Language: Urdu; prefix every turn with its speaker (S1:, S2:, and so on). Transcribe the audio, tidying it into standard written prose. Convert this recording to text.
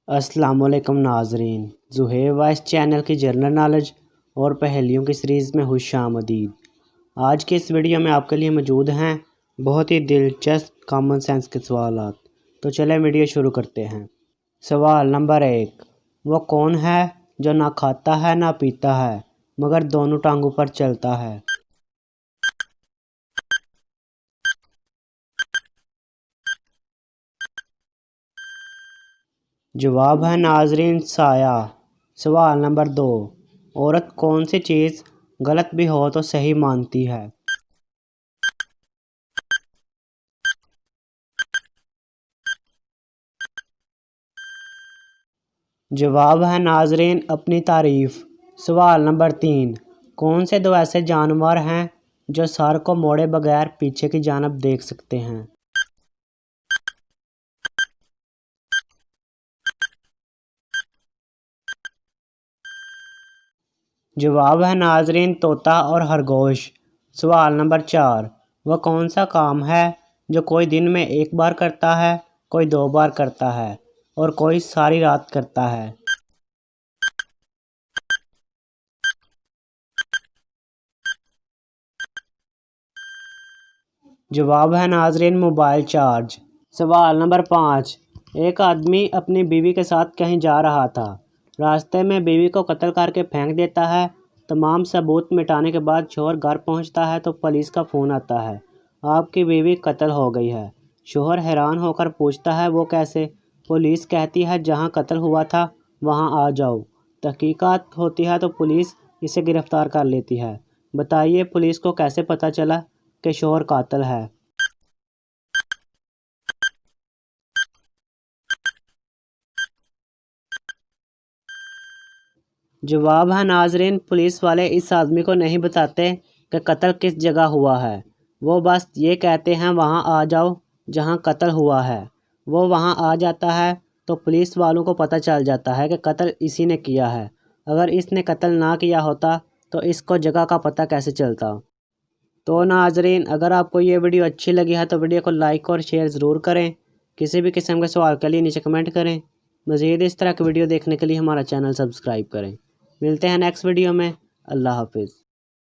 S1: السلام علیکم ناظرین، زہیب وائس چینل کی جنرل نالج اور پہیلیوں کی سیریز میں خوش آمدید۔ آج کے اس ویڈیو میں آپ کے لیے موجود ہیں بہت ہی دلچسپ کامن سینس کے سوالات۔ تو چلیں ویڈیو شروع کرتے ہیں۔ سوال نمبر 1، وہ کون ہے جو نہ کھاتا ہے نہ پیتا ہے مگر دونوں ٹانگوں پر چلتا ہے؟ جواب ہے ناظرین سایہ۔ سوال نمبر 2، عورت کون سی چیز غلط بھی ہو تو صحیح مانتی ہے؟ جواب ہے ناظرین اپنی تعریف۔ سوال نمبر 3، کون سے دو ایسے جانور ہیں جو سر کو موڑے بغیر پیچھے کی جانب دیکھ سکتے ہیں؟ جواب ہے ناظرین طوطا اور خرگوش۔ سوال نمبر 4، وہ کون سا کام ہے جو کوئی دن میں ایک بار کرتا ہے، کوئی 2 بار کرتا ہے اور کوئی ساری رات کرتا ہے؟ جواب ہے ناظرین موبائل چارج۔ سوال نمبر 5، ایک آدمی اپنی بیوی کے ساتھ کہیں جا رہا تھا۔ راستے میں بیوی کو قتل کر کے پھینک دیتا ہے۔ تمام ثبوت مٹانے کے بعد شوہر گھر پہنچتا ہے تو پولیس کا فون آتا ہے، آپ کی بیوی قتل ہو گئی ہے۔ شوہر حیران ہو کر پوچھتا ہے وہ کیسے؟ پولیس کہتی ہے جہاں قتل ہوا تھا وہاں آ جاؤ۔ تحقیقات ہوتی ہے تو پولیس اسے گرفتار کر لیتی ہے۔ بتائیے پولیس کو کیسے پتہ چلا کہ شوہر قاتل ہے؟ جواب ہے ناظرین پولیس والے اس آدمی کو نہیں بتاتے کہ قتل کس جگہ ہوا ہے، وہ بس یہ کہتے ہیں وہاں آ جاؤ جہاں قتل ہوا ہے۔ وہ وہاں آ جاتا ہے تو پولیس والوں کو پتہ چل جاتا ہے کہ قتل اسی نے کیا ہے۔ اگر اس نے قتل نہ کیا ہوتا تو اس کو جگہ کا پتہ کیسے چلتا؟ تو ناظرین اگر آپ کو یہ ویڈیو اچھی لگی ہے تو ویڈیو کو لائک اور شیئر ضرور کریں۔ کسی بھی قسم کے سوال کے لیے نیچے کمنٹ کریں۔ مزید اس طرح کی ویڈیو دیکھنے کے لیے ہمارا چینل سبسکرائب کریں۔ ملتے ہیں نیکسٹ ویڈیو میں۔ اللہ حافظ۔